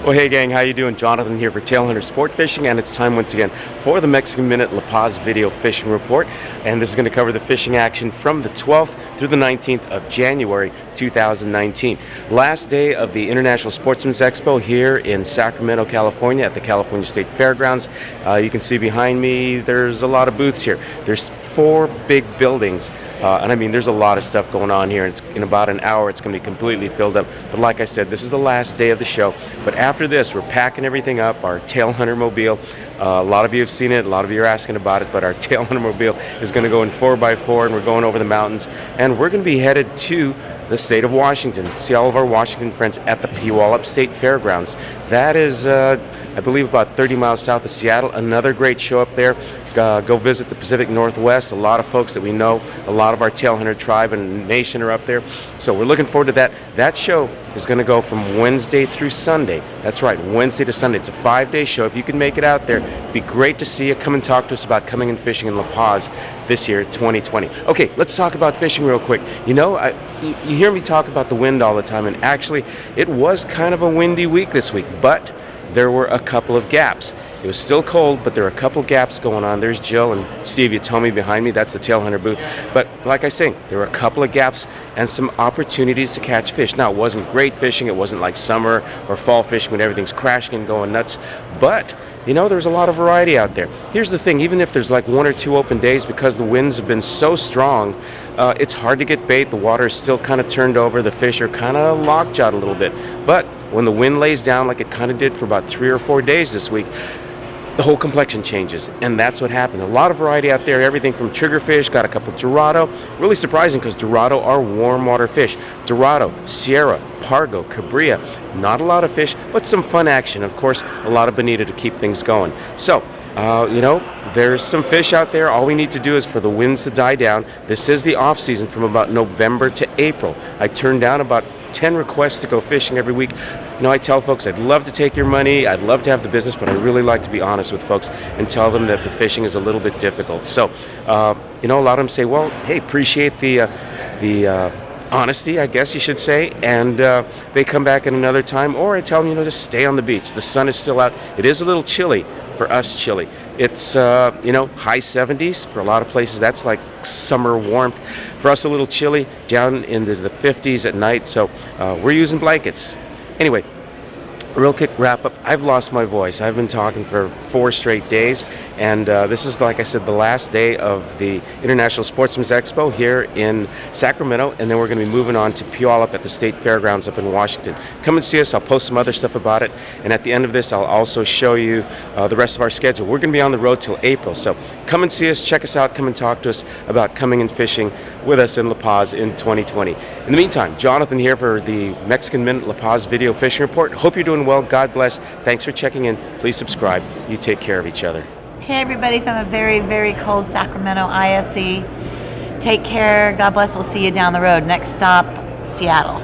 Well, hey gang, how you doing? Jonathan here for Tailhunter Sportfishing, and it's time once again for the Mexican Minute La Paz video fishing report. And this is going to cover the fishing action from the 12th through the 19th of January 2019. Last day of the International Sportsman's Expo here in Sacramento, California at the California State Fairgrounds. You can see behind me there's a lot of booths here. There's 4 big buildings. And I mean, there's a lot of stuff going on here. It's in about an hour, it's going to be completely filled up. But like I said, this is the last day of the show. But after this, we're packing everything up. Our Tailhunter mobile. A lot of you have seen it. A lot of you are asking about it. But our Tailhunter mobile is going to go in 4x4, and we're going over the mountains. And we're going to be headed to the state of Washington. See all of our Washington friends at the Puyallup State Fairgrounds. That is, I believe, about 30 miles south of Seattle. Another great show up there. Go visit the Pacific Northwest. A lot of folks that we know, a lot of our Tailhunter tribe and nation are up there. So we're looking forward to that. That show is going to go from Wednesday through Sunday. That's right, Wednesday to Sunday. It's a 5-day show. If you can make it out there, it'd be great to see you. Come and talk to us about coming and fishing in La Paz this year, 2020. Okay, let's talk about fishing real quick. You know, you hear me talk about the wind all the time, and actually, it was kind of a windy week this week, but there were a couple of gaps. It was still cold, but there are a couple of gaps going on. There's Jill and Steve Yatomi behind me. That's the Tailhunter booth. But like I say, there were a couple of gaps and some opportunities to catch fish. Now, it wasn't great fishing. It wasn't like summer or fall fishing when everything's crashing and going nuts. But, you know, there's a lot of variety out there. Here's the thing. Even if there's like 1 or 2 open days, because the winds have been so strong, it's hard to get bait. The water is still kind of turned over. The fish are kind of lockjawed a little bit. But when the wind lays down like it kind of did for about 3 or 4 days this week, the whole complexion changes, and that's what happened. A lot of variety out there, everything from triggerfish, got a couple Dorado. Really surprising because Dorado are warm water fish. Dorado, Sierra, Pargo, Cabria, not a lot of fish, but some fun action. Of course, a lot of bonita to keep things going. So, you know, there's some fish out there. All we need to do is for the winds to die down. This is the off season from about November to April. I turned down about 10 requests to go fishing every week. You know, I tell folks I'd love to take your money, I'd love to have the business, but I really like to be honest with folks and tell them that the fishing is a little bit difficult. So, you know, a lot of them say, well, hey, appreciate the honesty, I guess you should say, and they come back at another time, or I tell them, you know, just stay on the beach. The sun is still out. It is a little chilly for us, chilly. It's, you know, high 70s. For a lot of places, that's like summer warmth. For us, a little chilly, down into the 50s at night, so we're using blankets. Anyway, real quick wrap up. I've lost my voice. I've been talking for 4 straight days, and this is, like I said, the last day of the International Sportsman's Expo here in Sacramento, and then we're going to be moving on to Puyallup at the State Fairgrounds up in Washington. Come and see us. I'll post some other stuff about it, and at the end of this, I'll also show you the rest of our schedule. We're going to be on the road till April, so come and see us, check us out, come and talk to us about coming and fishing with us in La Paz in 2020. In the meantime, Jonathan here for the Mexican Minute La Paz video fishing report. Hope you're doing well. God bless. Thanks for checking in. Please subscribe. You take care of each other. Hey everybody from a very, very cold Sacramento ISE. Take care. God bless. We'll see you down the road. Next stop, Seattle.